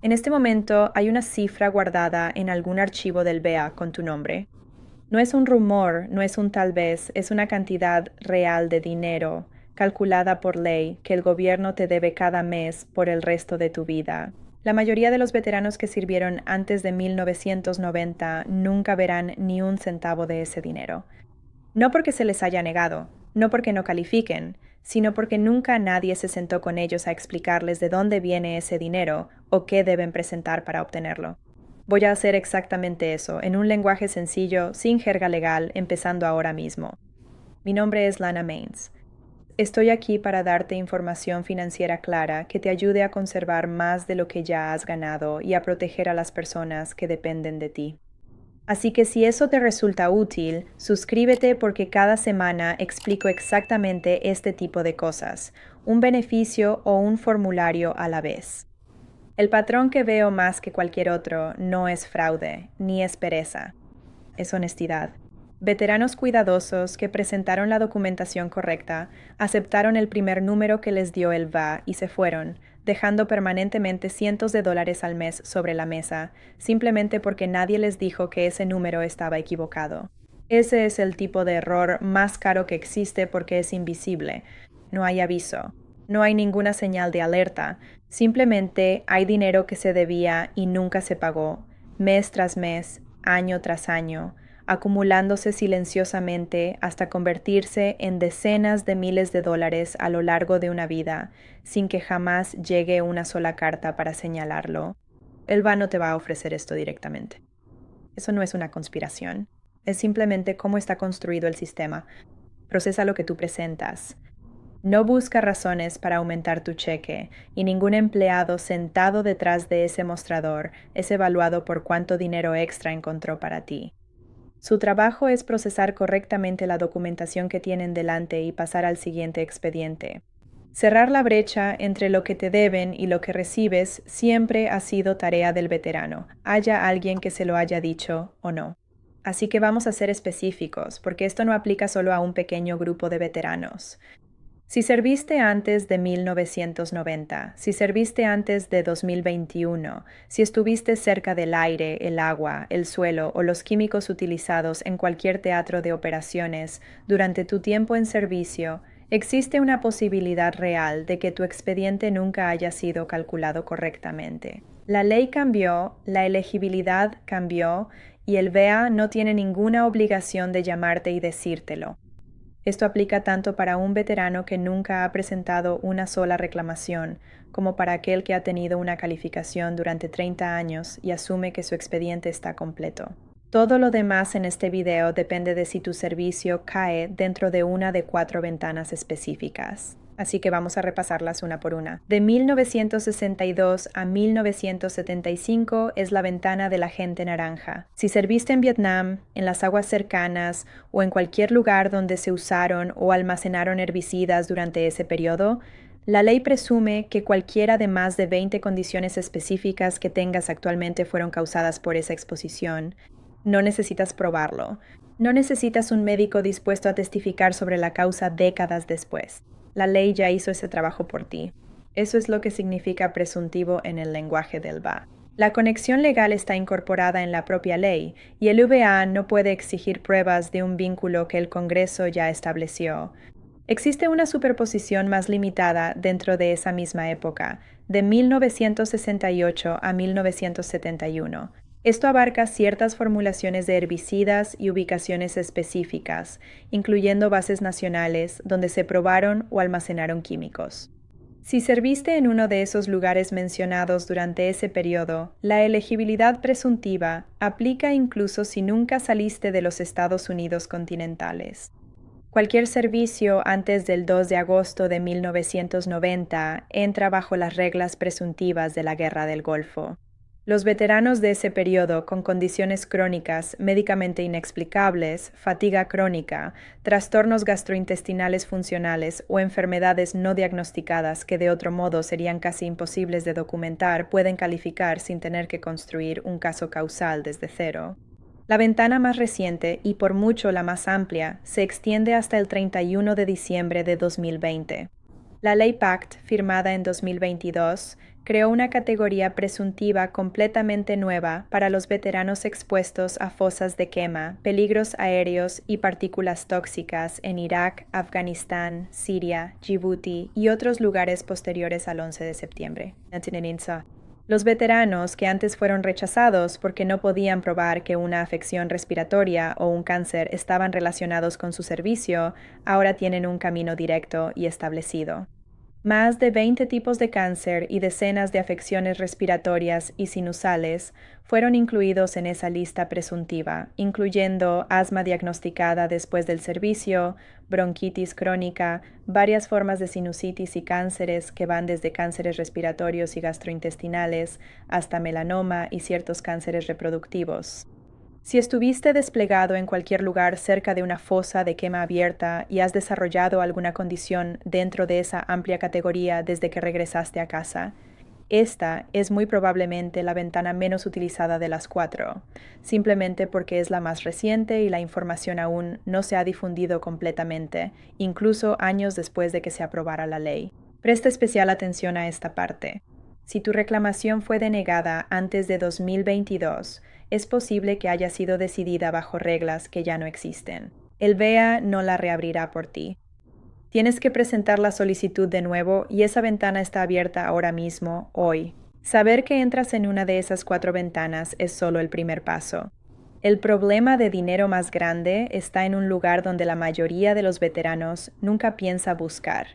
En este momento hay una cifra guardada en algún archivo del BEA con tu nombre. No es un rumor, no es un tal vez, es una cantidad real de dinero, calculada por ley, que el gobierno te debe cada mes por el resto de tu vida. La mayoría de los veteranos que sirvieron antes de 1990 nunca verán ni un centavo de ese dinero. No porque se les haya negado, no porque no califiquen, sino porque nunca nadie se sentó con ellos a explicarles de dónde viene ese dinero o qué deben presentar para obtenerlo. Voy a hacer exactamente eso, en un lenguaje sencillo, sin jerga legal, empezando ahora mismo. Mi nombre es Lana Maines. Estoy aquí para darte información financiera clara que te ayude a conservar más de lo que ya has ganado y a proteger a las personas que dependen de ti. Así que si eso te resulta útil, suscríbete porque cada semana explico exactamente este tipo de cosas, un beneficio o un formulario a la vez. El patrón que veo más que cualquier otro no es fraude, ni es pereza, es honestidad. Veteranos cuidadosos que presentaron la documentación correcta, aceptaron el primer número que les dio el VA y se fueron, dejando permanentemente cientos de dólares al mes sobre la mesa, simplemente porque nadie les dijo que ese número estaba equivocado. Ese es el tipo de error más caro que existe porque es invisible. No hay aviso. No hay ninguna señal de alerta. Simplemente hay dinero que se debía y nunca se pagó, mes tras mes, año tras año, acumulándose silenciosamente hasta convertirse en decenas de miles de dólares a lo largo de una vida, sin que jamás llegue una sola carta para señalarlo. El VA no te va a ofrecer esto directamente. Eso no es una conspiración. Es simplemente cómo está construido el sistema. Procesa lo que tú presentas. No busca razones para aumentar tu cheque, y ningún empleado sentado detrás de ese mostrador es evaluado por cuánto dinero extra encontró para ti. Su trabajo es procesar correctamente la documentación que tienen delante y pasar al siguiente expediente. Cerrar la brecha entre lo que te deben y lo que recibes siempre ha sido tarea del veterano, haya alguien que se lo haya dicho o no. Así que vamos a ser específicos, porque esto no aplica solo a un pequeño grupo de veteranos. Si serviste antes de 1990, si serviste antes de 2021, si estuviste cerca del aire, el agua, el suelo o los químicos utilizados en cualquier teatro de operaciones durante tu tiempo en servicio, existe una posibilidad real de que tu expediente nunca haya sido calculado correctamente. La ley cambió, la elegibilidad cambió y el VEA no tiene ninguna obligación de llamarte y decírtelo. Esto aplica tanto para un veterano que nunca ha presentado una sola reclamación, como para aquel que ha tenido una calificación durante 30 años y asume que su expediente está completo. Todo lo demás en este video depende de si tu servicio cae dentro de una de 4 ventanas específicas. Así que vamos a repasarlas una por una. De 1962 a 1975 es la ventana del agente naranja. Si serviste en Vietnam, en las aguas cercanas o en cualquier lugar donde se usaron o almacenaron herbicidas durante ese periodo, la ley presume que cualquiera de más de 20 condiciones específicas que tengas actualmente fueron causadas por esa exposición. No necesitas probarlo. No necesitas un médico dispuesto a testificar sobre la causa décadas después. La ley ya hizo ese trabajo por ti. Eso es lo que significa presuntivo en el lenguaje del VA. La conexión legal está incorporada en la propia ley, y el VA no puede exigir pruebas de un vínculo que el Congreso ya estableció. Existe una superposición más limitada dentro de esa misma época, de 1968 a 1971. Esto abarca ciertas formulaciones de herbicidas y ubicaciones específicas, incluyendo bases nacionales donde se probaron o almacenaron químicos. Si serviste en uno de esos lugares mencionados durante ese periodo, la elegibilidad presuntiva aplica incluso si nunca saliste de los Estados Unidos continentales. Cualquier servicio antes del 2 de agosto de 1990 entra bajo las reglas presuntivas de la Guerra del Golfo. Los veteranos de ese periodo con condiciones crónicas médicamente inexplicables, fatiga crónica, trastornos gastrointestinales funcionales o enfermedades no diagnosticadas que de otro modo serían casi imposibles de documentar pueden calificar sin tener que construir un caso causal desde cero. La ventana más reciente, y por mucho la más amplia, se extiende hasta el 31 de diciembre de 2020. La ley PACT, firmada en 2022, creó una categoría presuntiva completamente nueva para los veteranos expuestos a fosas de quema, peligros aéreos y partículas tóxicas en Irak, Afganistán, Siria, Djibouti y otros lugares posteriores al 11 de septiembre. Los veteranos que antes fueron rechazados porque no podían probar que una afección respiratoria o un cáncer estaban relacionados con su servicio, ahora tienen un camino directo y establecido. Más de 20 tipos de cáncer y decenas de afecciones respiratorias y sinusales fueron incluidos en esa lista presuntiva, incluyendo asma diagnosticada después del servicio, bronquitis crónica, varias formas de sinusitis y cánceres que van desde cánceres respiratorios y gastrointestinales hasta melanoma y ciertos cánceres reproductivos. Si estuviste desplegado en cualquier lugar cerca de una fosa de quema abierta y has desarrollado alguna condición dentro de esa amplia categoría desde que regresaste a casa, esta es muy probablemente la ventana menos utilizada de las 4, simplemente porque es la más reciente y la información aún no se ha difundido completamente, incluso años después de que se aprobara la ley. Presta especial atención a esta parte. Si tu reclamación fue denegada antes de 2022, es posible que haya sido decidida bajo reglas que ya no existen. El VEA no la reabrirá por ti. Tienes que presentar la solicitud de nuevo y esa ventana está abierta ahora mismo, hoy. Saber que entras en una de esas 4 ventanas es solo el primer paso. El problema de dinero más grande está en un lugar donde la mayoría de los veteranos nunca piensa buscar.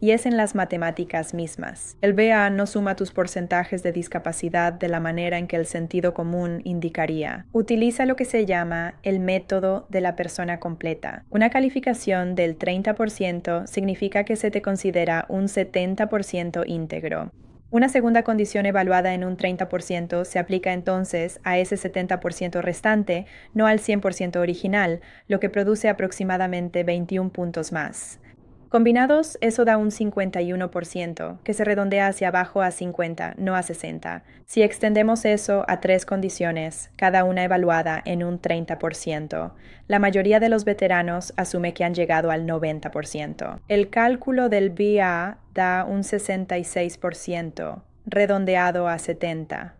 Y es en las matemáticas mismas. El VA no suma tus porcentajes de discapacidad de la manera en que el sentido común indicaría. Utiliza lo que se llama el método de la persona completa. Una calificación del 30% significa que se te considera un 70% íntegro. Una segunda condición evaluada en un 30% se aplica entonces a ese 70% restante, no al 100% original, lo que produce aproximadamente 21 puntos más. Combinados, eso da un 51%, que se redondea hacia abajo a 50, no a 60. Si extendemos eso a 3 condiciones, cada una evaluada en un 30%, la mayoría de los veteranos asume que han llegado al 90%. El cálculo del VA da un 66%, redondeado a 70.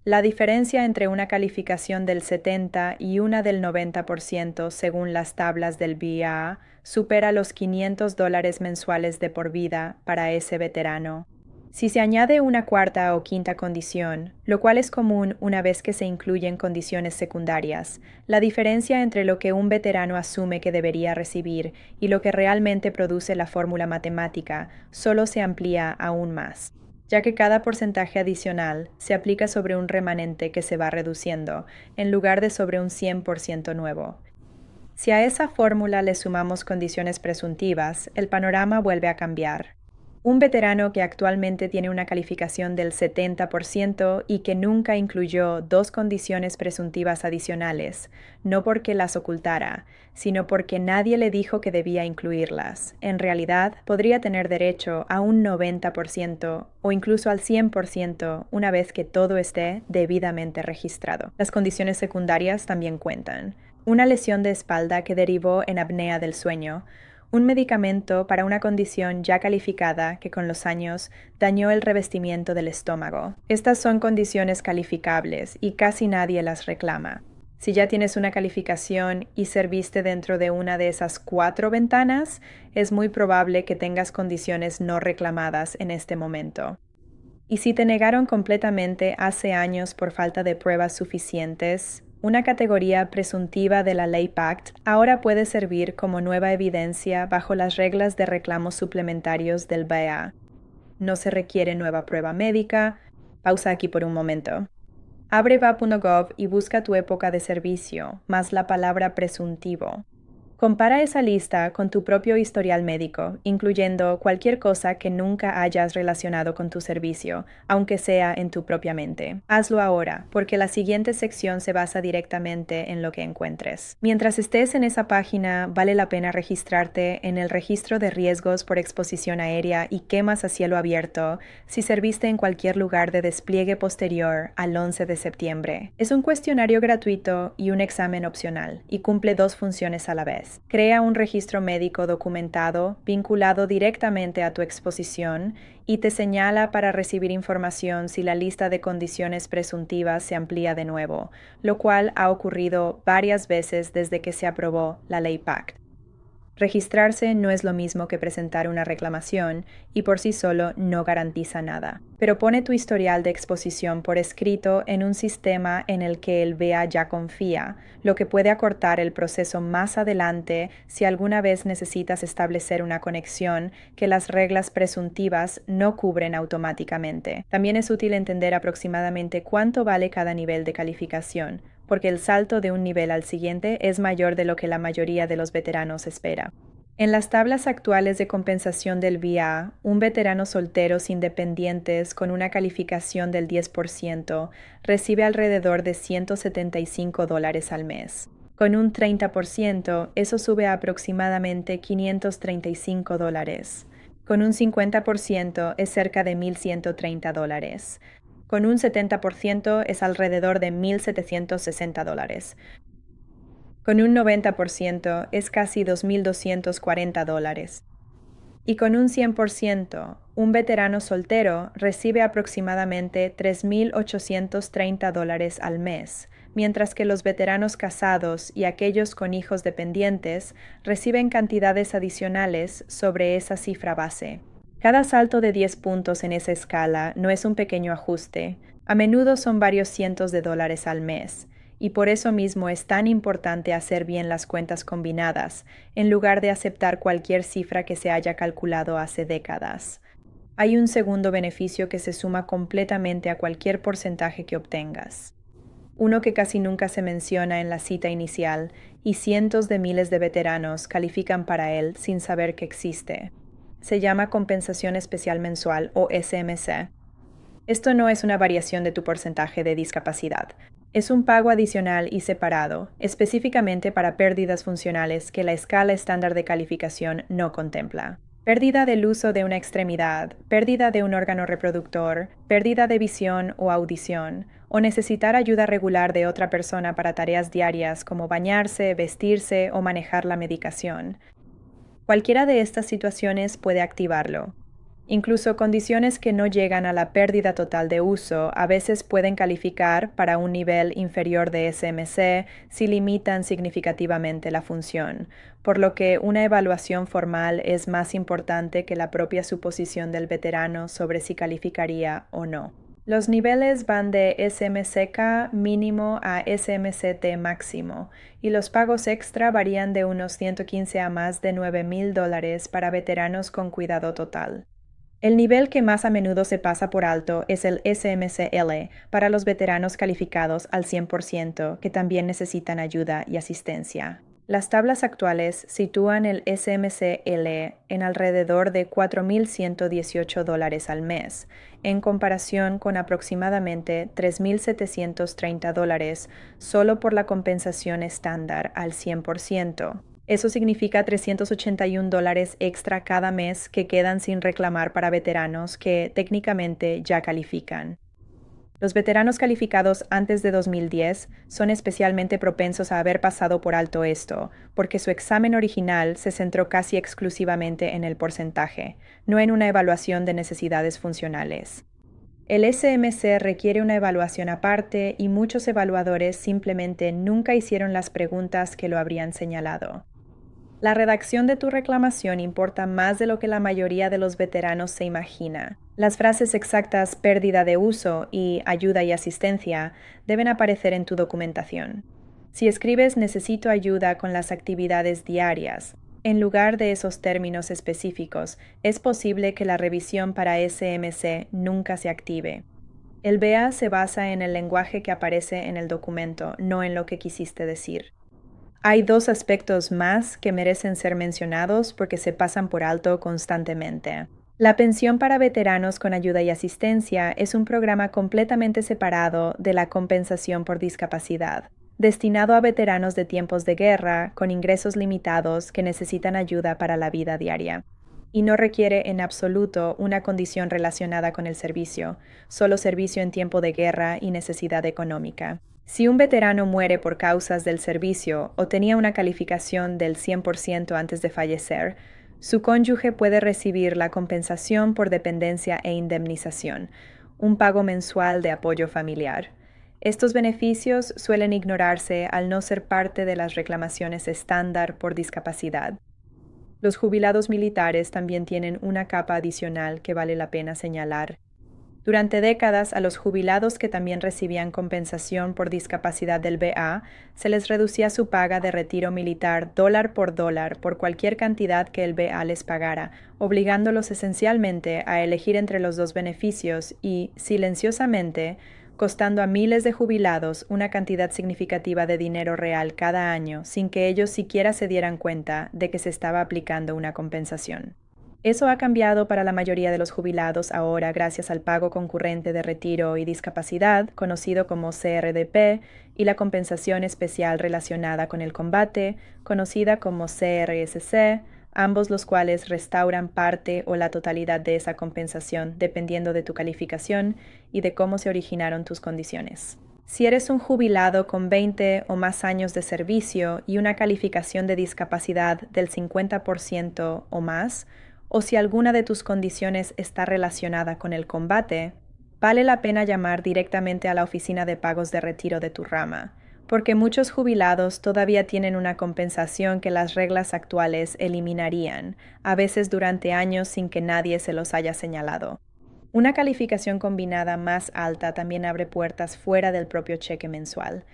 La diferencia entre una calificación del 70 y una del 90% según las tablas del VA supera los $500 mensuales de por vida para ese veterano. Si se añade una cuarta o quinta condición, lo cual es común una vez que se incluyen condiciones secundarias, la diferencia entre lo que un veterano asume que debería recibir y lo que realmente produce la fórmula matemática solo se amplía aún más, ya que cada porcentaje adicional se aplica sobre un remanente que se va reduciendo, en lugar de sobre un 100% nuevo. Si a esa fórmula le sumamos condiciones presuntivas, el panorama vuelve a cambiar. Un veterano que actualmente tiene una calificación del 70% y que nunca incluyó 2 condiciones presuntivas adicionales, no porque las ocultara, sino porque nadie le dijo que debía incluirlas. En realidad, podría tener derecho a un 90% o incluso al 100% una vez que todo esté debidamente registrado. Las condiciones secundarias también cuentan. Una lesión de espalda que derivó en apnea del sueño, un medicamento para una condición ya calificada que con los años dañó el revestimiento del estómago. Estas son condiciones calificables y casi nadie las reclama. Si ya tienes una calificación y serviste dentro de una de esas 4 ventanas, es muy probable que tengas condiciones no reclamadas en este momento. Y si te negaron completamente hace años por falta de pruebas suficientes, una categoría presuntiva de la Ley PACT ahora puede servir como nueva evidencia bajo las reglas de reclamos suplementarios del VA. No se requiere nueva prueba médica. Pausa aquí por un momento. Abre va.gov y busca tu época de servicio, más la palabra presuntivo. Compara esa lista con tu propio historial médico, incluyendo cualquier cosa que nunca hayas relacionado con tu servicio, aunque sea en tu propia mente. Hazlo ahora, porque la siguiente sección se basa directamente en lo que encuentres. Mientras estés en esa página, vale la pena registrarte en el registro de riesgos por exposición aérea y quemas a cielo abierto si serviste en cualquier lugar de despliegue posterior al 11 de septiembre. Es un cuestionario gratuito y un examen opcional, y cumple 2 funciones a la vez. mensuales. Crea un registro médico documentado vinculado directamente a tu exposición y te señala para recibir información si la lista de condiciones presuntivas se amplía de nuevo, lo cual ha ocurrido varias veces desde que se aprobó la ley PACT. Registrarse no es lo mismo que presentar una reclamación y por sí solo no garantiza nada. Pero pone tu historial de exposición por escrito en un sistema en el que el VEA ya confía, lo que puede acortar el proceso más adelante si alguna vez necesitas establecer una conexión que las reglas presuntivas no cubren automáticamente. También es útil entender aproximadamente cuánto vale cada nivel de calificación, porque el salto de un nivel al siguiente es mayor de lo que la mayoría de los veteranos espera. En las tablas actuales de compensación del VA, un veterano soltero sin dependientes con una calificación del 10% recibe alrededor de $175 al mes. Con un 30%, eso sube a aproximadamente $535. Con un 50% es cerca de $1,130. Con un 70% es alrededor de $1,760. Con un 90% es casi $2,240. Y con un 100%, un veterano soltero recibe aproximadamente $3,830 al mes, mientras que los veteranos casados y aquellos con hijos dependientes reciben cantidades adicionales sobre esa cifra base. Cada salto de 10 puntos en esa escala no es un pequeño ajuste, a menudo son varios cientos de dólares al mes, y por eso mismo es tan importante hacer bien las cuentas combinadas, en lugar de aceptar cualquier cifra que se haya calculado hace décadas. Hay un segundo beneficio que se suma completamente a cualquier porcentaje que obtengas. Uno que casi nunca se menciona en la cita inicial, y cientos de miles de veteranos califican para él sin saber que existe. Se llama compensación especial mensual o SMC. Esto no es una variación de tu porcentaje de discapacidad. Es un pago adicional y separado, específicamente para pérdidas funcionales que la escala estándar de calificación no contempla. Pérdida del uso de una extremidad, pérdida de un órgano reproductor, pérdida de visión o audición, o necesitar ayuda regular de otra persona para tareas diarias como bañarse, vestirse o manejar la medicación. Cualquiera de estas situaciones puede activarlo. Incluso condiciones que no llegan a la pérdida total de uso a veces pueden calificar para un nivel inferior de SMC si limitan significativamente la función, por lo que una evaluación formal es más importante que la propia suposición del veterano sobre si calificaría o no. Los niveles van de SMCK mínimo a SMCT máximo, y los pagos extra varían de unos 115 a más de $9,000 para veteranos con cuidado total. El nivel que más a menudo se pasa por alto es el SMCL para los veteranos calificados al 100% que también necesitan ayuda y asistencia. Las tablas actuales sitúan el SMCL en alrededor de $4,118 al mes, en comparación con aproximadamente $3,730 solo por la compensación estándar al 100%. Eso significa $381 extra cada mes que quedan sin reclamar para veteranos que técnicamente ya califican. Los veteranos calificados antes de 2010 son especialmente propensos a haber pasado por alto esto, porque su examen original se centró casi exclusivamente en el porcentaje, no en una evaluación de necesidades funcionales. El SMC requiere una evaluación aparte y muchos evaluadores simplemente nunca hicieron las preguntas que lo habrían señalado. La redacción de tu reclamación importa más de lo que la mayoría de los veteranos se imagina. Las frases exactas pérdida de uso y ayuda y asistencia deben aparecer en tu documentación. Si escribes necesito ayuda con las actividades diarias, en lugar de esos términos específicos, es posible que la revisión para SMC nunca se active. El VEA se basa en el lenguaje que aparece en el documento, no en lo que quisiste decir. Hay dos aspectos más que merecen ser mencionados porque se pasan por alto constantemente. La pensión para veteranos con ayuda y asistencia es un programa completamente separado de la compensación por discapacidad, destinado a veteranos de tiempos de guerra con ingresos limitados que necesitan ayuda para la vida diaria. Y no requiere en absoluto una condición relacionada con el servicio, solo servicio en tiempo de guerra y necesidad económica. Si un veterano muere por causas del servicio o tenía una calificación del 100% antes de fallecer, su cónyuge puede recibir la compensación por dependencia e indemnización, un pago mensual de apoyo familiar. Estos beneficios suelen ignorarse al no ser parte de las reclamaciones estándar por discapacidad. Los jubilados militares también tienen una capa adicional que vale la pena señalar. Durante décadas, a los jubilados que también recibían compensación por discapacidad del VA, se les reducía su paga de retiro militar dólar por cualquier cantidad que el VA les pagara, obligándolos esencialmente a elegir entre los dos beneficios y, silenciosamente, costando a miles de jubilados una cantidad significativa de dinero real cada año sin que ellos siquiera se dieran cuenta de que se estaba aplicando una compensación. Eso ha cambiado para la mayoría de los jubilados ahora gracias al pago concurrente de retiro y discapacidad, conocido como CRDP, y la compensación especial relacionada con el combate, conocida como CRSC, ambos los cuales restauran parte o la totalidad de esa compensación dependiendo de tu calificación y de cómo se originaron tus condiciones. Si eres un jubilado con 20 o más años de servicio y una calificación de discapacidad del 50% o más, o si alguna de tus condiciones está relacionada con el combate, vale la pena llamar directamente a la oficina de pagos de retiro de tu rama, porque muchos jubilados todavía tienen una compensación que las reglas actuales eliminarían, a veces durante años sin que nadie se los haya señalado. Una calificación combinada más alta también abre puertas fuera del propio cheque mensual.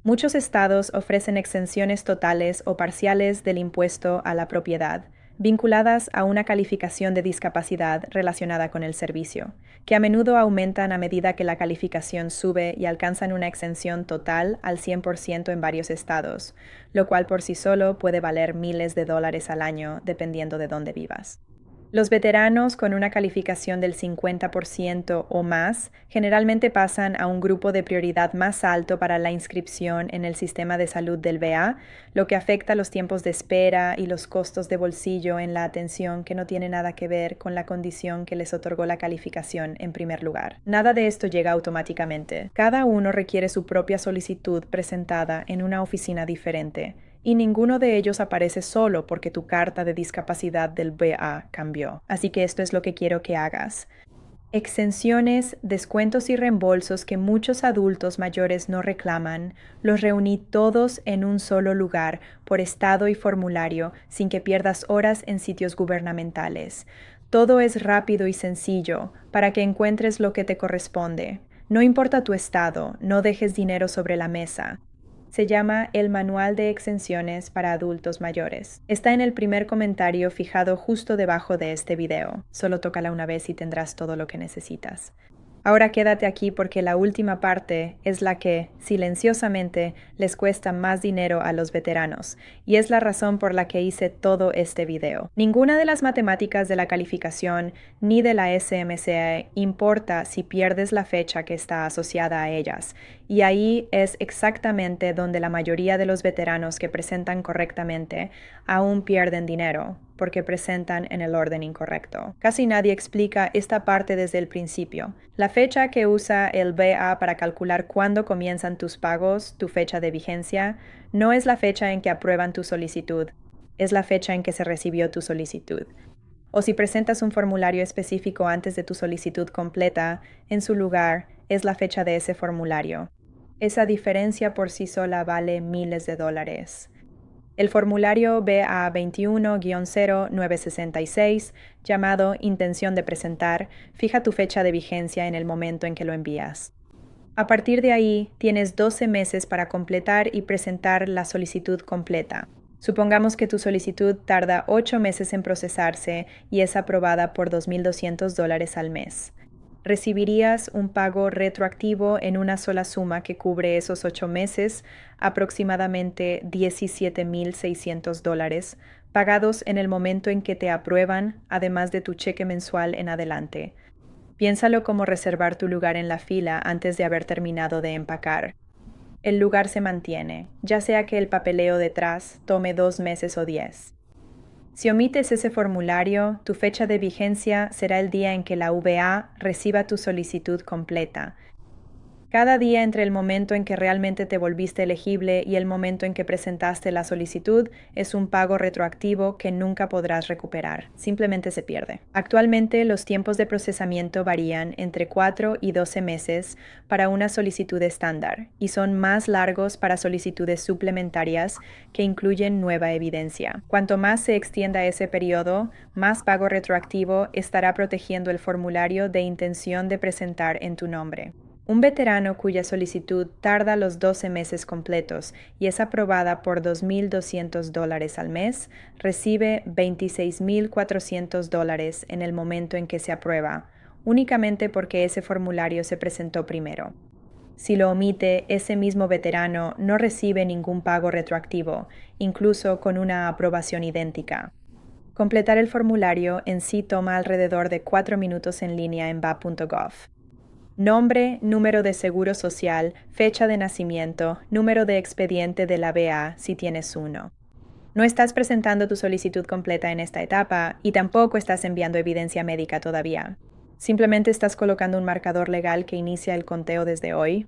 Muchos estados ofrecen exenciones totales o parciales del impuesto a la propiedad, vinculadas a una calificación de discapacidad relacionada con el servicio, que a menudo aumentan a medida que la calificación sube y alcanzan una exención total al 100% en varios estados, lo cual por sí solo puede valer miles de dólares al año dependiendo de dónde vivas. Los veteranos con una calificación del 50% o más generalmente pasan a un grupo de prioridad más alto para la inscripción en el sistema de salud del VA, lo que afecta los tiempos de espera y los costos de bolsillo en la atención que no tiene nada que ver con la condición que les otorgó la calificación en primer lugar. Nada de esto llega automáticamente. Cada uno requiere su propia solicitud presentada en una oficina diferente, y ninguno de ellos aparece solo porque tu carta de discapacidad del VA cambió. Así que esto es lo que quiero que hagas. Exenciones, descuentos y reembolsos que muchos adultos mayores no reclaman, los reuní todos en un solo lugar, por estado y formulario, sin que pierdas horas en sitios gubernamentales. Todo es rápido y sencillo, para que encuentres lo que te corresponde. No importa tu estado, no dejes dinero sobre la mesa. Se llama el Manual de Exenciones para Adultos Mayores. Está en el primer comentario fijado justo debajo de este video. Solo tócala una vez y tendrás todo lo que necesitas. Ahora quédate aquí porque la última parte es la que, silenciosamente, les cuesta más dinero a los veteranos, y es la razón por la que hice todo este video. Ninguna de las matemáticas de la calificación ni de la SMCA importa si pierdes la fecha que está asociada a ellas, y ahí es exactamente donde la mayoría de los veteranos que presentan correctamente aún pierden dinero, porque presentan en el orden incorrecto. Casi nadie explica esta parte desde el principio. La fecha que usa el VA para calcular cuándo comienzan tus pagos, tu fecha de vigencia, no es la fecha en que aprueban tu solicitud, es la fecha en que se recibió tu solicitud. O si presentas un formulario específico antes de tu solicitud completa, en su lugar es la fecha de ese formulario. Esa diferencia por sí sola vale miles de dólares. El formulario BA 21-0966, llamado Intención de presentar, fija tu fecha de vigencia en el momento en que lo envías. A partir de ahí, tienes 12 meses para completar y presentar la solicitud completa. Supongamos que tu solicitud tarda 8 meses en procesarse y es aprobada por $2,200 al mes. Recibirías un pago retroactivo en una sola suma que cubre esos 8 meses, aproximadamente $17,600, pagados en el momento en que te aprueban, además de tu cheque mensual en adelante. Piénsalo como reservar tu lugar en la fila antes de haber terminado de empacar. El lugar se mantiene, ya sea que el papeleo detrás tome 2 meses o 10. Si omites ese formulario, tu fecha de vigencia será el día en que la VA reciba tu solicitud completa. Cada día entre el momento en que realmente te volviste elegible y el momento en que presentaste la solicitud es un pago retroactivo que nunca podrás recuperar, simplemente se pierde. Actualmente los tiempos de procesamiento varían entre 4 y 12 meses para una solicitud estándar y son más largos para solicitudes suplementarias que incluyen nueva evidencia. Cuanto más se extienda ese periodo, más pago retroactivo estará protegiendo el formulario de intención de presentar en tu nombre. Un veterano cuya solicitud tarda los 12 meses completos y es aprobada por $2,200 al mes, recibe $26,400 en el momento en que se aprueba, únicamente porque ese formulario se presentó primero. Si lo omite, ese mismo veterano no recibe ningún pago retroactivo, incluso con una aprobación idéntica. Completar el formulario en sí toma alrededor de 4 minutos en línea en va.gov. Nombre, número de seguro social, fecha de nacimiento, número de expediente de la VA si tienes uno. No estás presentando tu solicitud completa en esta etapa y tampoco estás enviando evidencia médica todavía. Simplemente estás colocando un marcador legal que inicia el conteo desde hoy.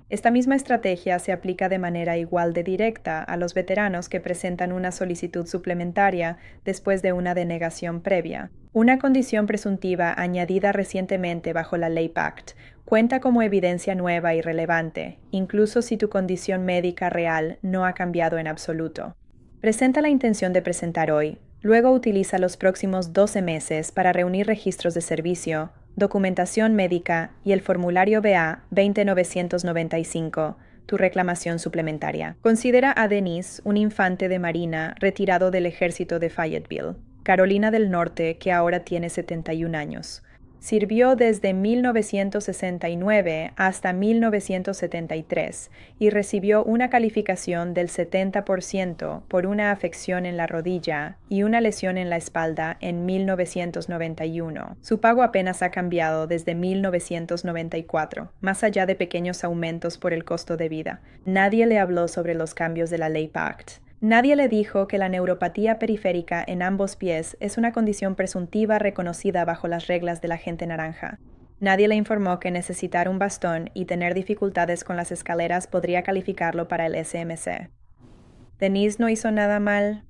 Esta misma estrategia se aplica de manera igual de directa a los veteranos que presentan una solicitud suplementaria después de una denegación previa. Una condición presuntiva añadida recientemente bajo la Ley PACT cuenta como evidencia nueva y relevante, incluso si tu condición médica real no ha cambiado en absoluto. Presenta la intención de presentar hoy, luego utiliza los próximos 12 meses para reunir registros de servicio, documentación médica y el formulario BA 20995, tu reclamación suplementaria. Considera a Denise un infante de marina retirado del ejército de Fayetteville, Carolina del Norte, que ahora tiene 71 años. Sirvió desde 1969 hasta 1973 y recibió una calificación del 70% por una afección en la rodilla y una lesión en la espalda en 1991. Su pago apenas ha cambiado desde 1994, más allá de pequeños aumentos por el costo de vida. Nadie le habló sobre los cambios de la Ley PACT. Nadie le dijo que la neuropatía periférica en ambos pies es una condición presuntiva reconocida bajo las reglas de la gente naranja. Nadie le informó que necesitar un bastón y tener dificultades con las escaleras podría calificarlo para el SMC. Denise no hizo nada mal.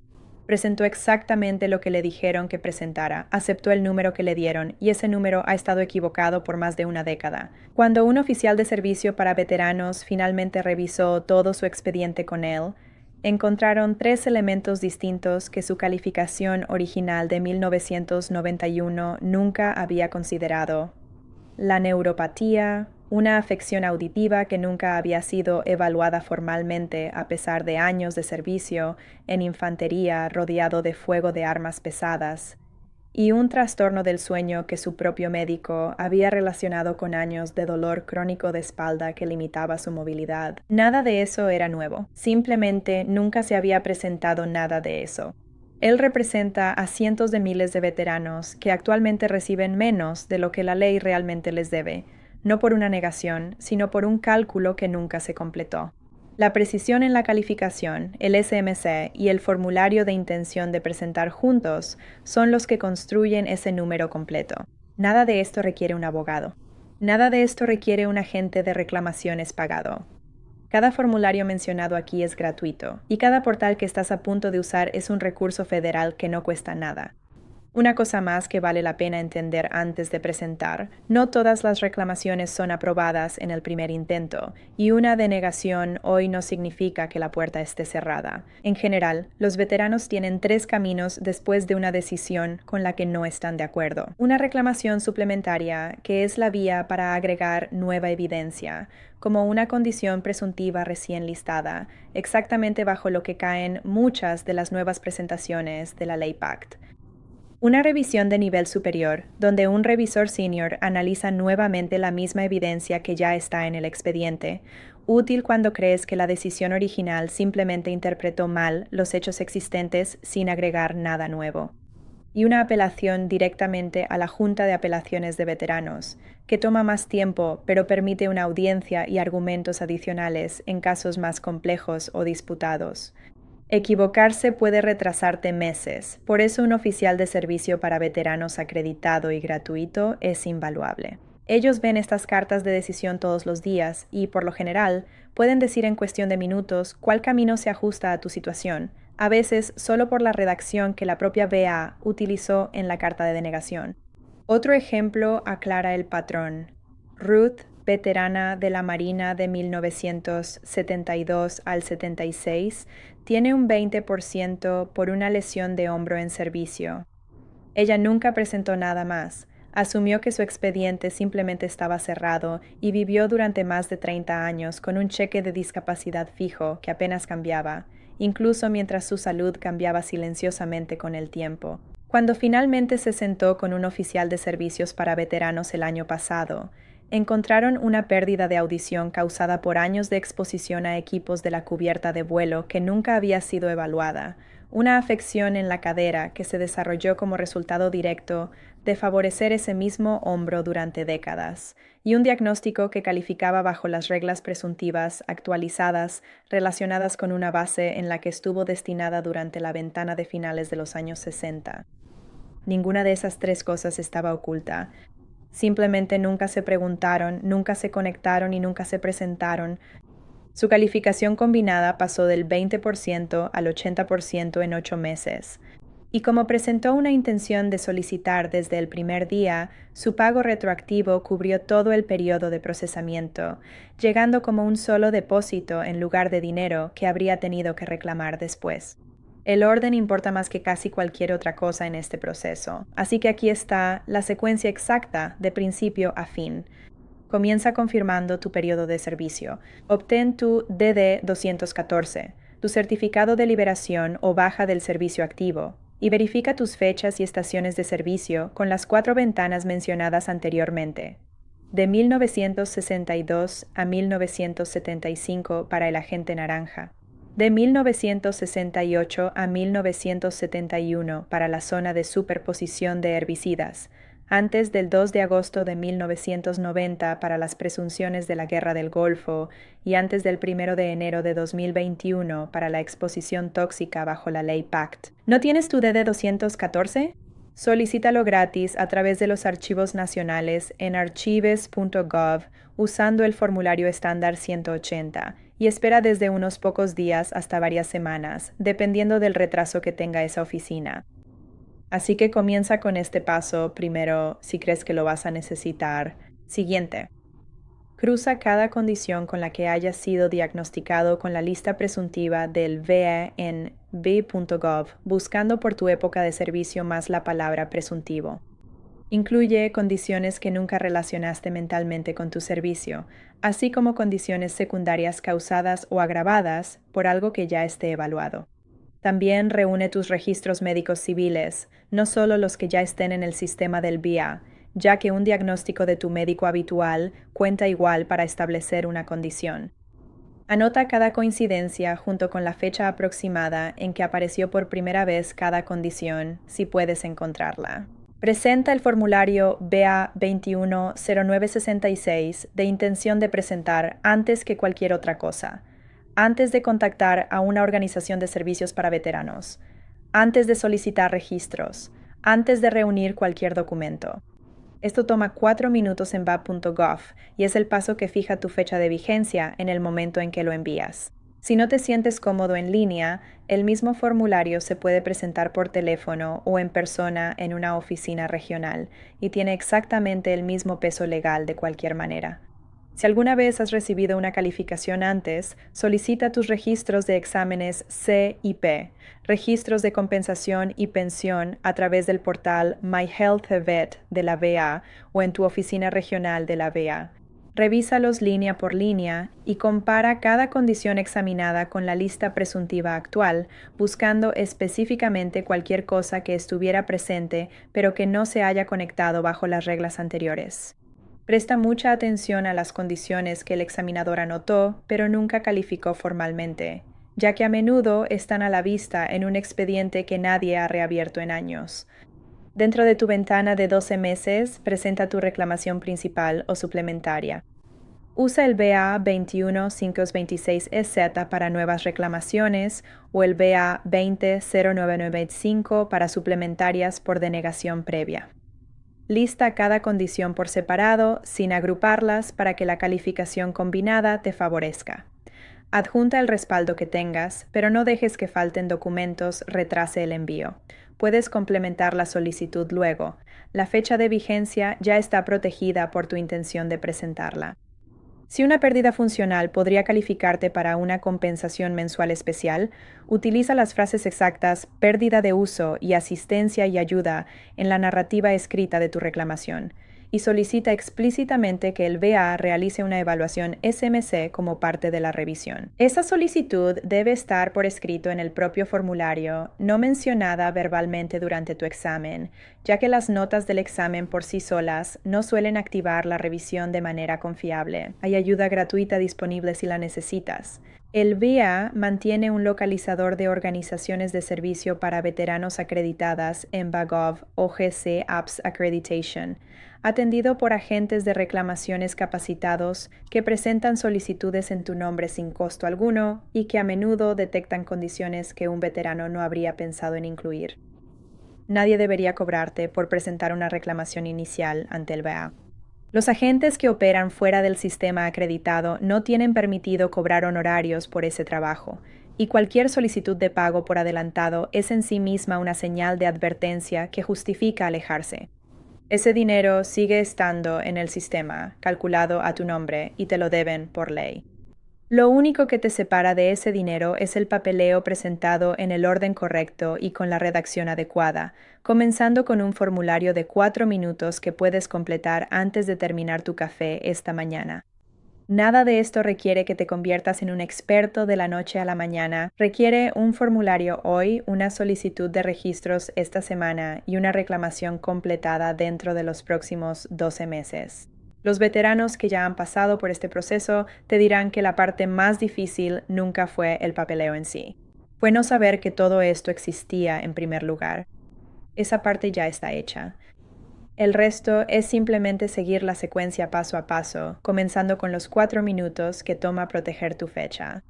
Presentó exactamente lo que le dijeron que presentara, aceptó el número que le dieron y ese número ha estado equivocado por más de una década. Cuando un oficial de servicio para veteranos finalmente revisó todo su expediente con él, encontraron 3 elementos distintos que su calificación original de 1991 nunca había considerado: la neuropatía, una afección auditiva que nunca había sido evaluada formalmente a pesar de años de servicio en infantería rodeado de fuego de armas pesadas, y un trastorno del sueño que su propio médico había relacionado con años de dolor crónico de espalda que limitaba su movilidad. Nada de eso era nuevo, simplemente nunca se había presentado nada de eso. Él representa a cientos de miles de veteranos que actualmente reciben menos de lo que la ley realmente les debe, no por una negación, sino por un cálculo que nunca se completó. La precisión en la calificación, el SMC y el formulario de intención de presentar juntos son los que construyen ese número completo. Nada de esto requiere un abogado. Nada de esto requiere un agente de reclamaciones pagado. Cada formulario mencionado aquí es gratuito, y cada portal que estás a punto de usar es un recurso federal que no cuesta nada. Una cosa más que vale la pena entender antes de presentar: no todas las reclamaciones son aprobadas en el primer intento, y una denegación hoy no significa que la puerta esté cerrada. En general, los veteranos tienen 3 caminos después de una decisión con la que no están de acuerdo. Una reclamación suplementaria, que es la vía para agregar nueva evidencia, como una condición presuntiva recién listada, exactamente bajo lo que caen muchas de las nuevas presentaciones de la Ley PACT. Una revisión de nivel superior, donde un revisor senior analiza nuevamente la misma evidencia que ya está en el expediente, útil cuando crees que la decisión original simplemente interpretó mal los hechos existentes sin agregar nada nuevo. Y una apelación directamente a la Junta de Apelaciones de Veteranos, que toma más tiempo pero permite una audiencia y argumentos adicionales en casos más complejos o disputados. Equivocarse puede retrasarte meses, por eso un oficial de servicio para veteranos acreditado y gratuito es invaluable. Ellos ven estas cartas de decisión todos los días y, por lo general, pueden decir en cuestión de minutos cuál camino se ajusta a tu situación, a veces solo por la redacción que la propia BA utilizó en la carta de denegación. Otro ejemplo aclara el patrón. Ruth, veterana de la Marina de 1972 al 76, tiene un 20% por una lesión de hombro en servicio. Ella nunca presentó nada más. Asumió que su expediente simplemente estaba cerrado y vivió durante más de 30 años con un cheque de discapacidad fijo que apenas cambiaba, incluso mientras su salud cambiaba silenciosamente con el tiempo. Cuando finalmente se sentó con un oficial de servicios para veteranos el año pasado, encontraron una pérdida de audición causada por años de exposición a equipos de la cubierta de vuelo que nunca había sido evaluada, una afección en la cadera que se desarrolló como resultado directo de favorecer ese mismo hombro durante décadas, y un diagnóstico que calificaba bajo las reglas presuntivas actualizadas relacionadas con una base en la que estuvo destinada durante la ventana de finales de los años 60. Ninguna de esas tres cosas estaba oculta. Simplemente nunca se preguntaron, nunca se conectaron y nunca se presentaron. Su calificación combinada pasó del 20% al 80% en 8 meses. Y como presentó una intención de solicitar desde el primer día, su pago retroactivo cubrió todo el periodo de procesamiento, llegando como un solo depósito en lugar de dinero que habría tenido que reclamar después. El orden importa más que casi cualquier otra cosa en este proceso, así que aquí está la secuencia exacta de principio a fin. Comienza confirmando tu periodo de servicio. Obtén tu DD-214, tu certificado de liberación o baja del servicio activo, y verifica tus fechas y estaciones de servicio con las 4 ventanas mencionadas anteriormente. De 1962 a 1975 para el agente naranja. De 1968 a 1971 para la zona de superposición de herbicidas, antes del 2 de agosto de 1990 para las presunciones de la Guerra del Golfo y antes del 1 de enero de 2021 para la exposición tóxica bajo la ley PACT. ¿No tienes tu DD-214? Solicítalo gratis a través de los archivos nacionales en archives.gov usando el formulario estándar 180 y espera desde unos pocos días hasta varias semanas, dependiendo del retraso que tenga esa oficina. Así que comienza con este paso primero si crees que lo vas a necesitar. Siguiente. Cruza cada condición con la que hayas sido diagnosticado con la lista presuntiva del VE en v.gov, buscando por tu época de servicio más la palabra presuntivo. Incluye condiciones que nunca relacionaste mentalmente con tu servicio, así como condiciones secundarias causadas o agravadas por algo que ya esté evaluado. También reúne tus registros médicos civiles, no solo los que ya estén en el sistema del VIA, ya que un diagnóstico de tu médico habitual cuenta igual para establecer una condición. Anota cada coincidencia junto con la fecha aproximada en que apareció por primera vez cada condición, si puedes encontrarla. Presenta el formulario BA 210966 de intención de presentar antes que cualquier otra cosa, antes de contactar a una organización de servicios para veteranos, antes de solicitar registros, antes de reunir cualquier documento. Esto toma 4 minutos en va.gov y es el paso que fija tu fecha de vigencia en el momento en que lo envías. Si no te sientes cómodo en línea, el mismo formulario se puede presentar por teléfono o en persona en una oficina regional y tiene exactamente el mismo peso legal de cualquier manera. Si alguna vez has recibido una calificación antes, solicita tus registros de exámenes C y P, registros de compensación y pensión a través del portal My Health Vet de la VA o en tu oficina regional de la VA. Revísalos línea por línea y compara cada condición examinada con la lista presuntiva actual, buscando específicamente cualquier cosa que estuviera presente pero que no se haya conectado bajo las reglas anteriores. Presta mucha atención a las condiciones que el examinador anotó, pero nunca calificó formalmente, ya que a menudo están a la vista en un expediente que nadie ha reabierto en años. Dentro de tu ventana de 12 meses, presenta tu reclamación principal o suplementaria. Usa el BA 21526EZ para nuevas reclamaciones o el BA 200995 para suplementarias por denegación previa. Lista cada condición por separado, sin agruparlas, para que la calificación combinada te favorezca. Adjunta el respaldo que tengas, pero no dejes que falten documentos, retrase el envío. Puedes complementar la solicitud luego. La fecha de vigencia ya está protegida por tu intención de presentarla. Si una pérdida funcional podría calificarte para una compensación mensual especial, utiliza las frases exactas pérdida de uso y asistencia y ayuda en la narrativa escrita de tu reclamación y solicita explícitamente que el VA realice una evaluación SMC como parte de la revisión. Esa solicitud debe estar por escrito en el propio formulario, no mencionada verbalmente durante tu examen, ya que las notas del examen por sí solas no suelen activar la revisión de manera confiable. Hay ayuda gratuita disponible si la necesitas. El VA mantiene un localizador de organizaciones de servicio para veteranos acreditadas en BAGOV OGC Apps Accreditation, atendido por agentes de reclamaciones capacitados que presentan solicitudes en tu nombre sin costo alguno y que a menudo detectan condiciones que un veterano no habría pensado en incluir. Nadie debería cobrarte por presentar una reclamación inicial ante el VA. Los agentes que operan fuera del sistema acreditado no tienen permitido cobrar honorarios por ese trabajo, y cualquier solicitud de pago por adelantado es en sí misma una señal de advertencia que justifica alejarse. Ese dinero sigue estando en el sistema, calculado a tu nombre, y te lo deben por ley. Lo único que te separa de ese dinero es el papeleo presentado en el orden correcto y con la redacción adecuada, comenzando con un formulario de 4 minutos que puedes completar antes de terminar tu café esta mañana. Nada de esto requiere que te conviertas en un experto de la noche a la mañana. Requiere un formulario hoy, una solicitud de registros esta semana y una reclamación completada dentro de los próximos 12 meses. Los veteranos que ya han pasado por este proceso te dirán que la parte más difícil nunca fue el papeleo en sí. Fue no saber que todo esto existía en primer lugar. Esa parte ya está hecha. El resto es simplemente seguir la secuencia paso a paso, comenzando con los 4 minutos que toma proteger tu fecha.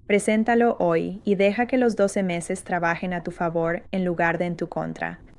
Preséntalo hoy y deja que los 12 meses trabajen a tu favor en lugar de en tu contra.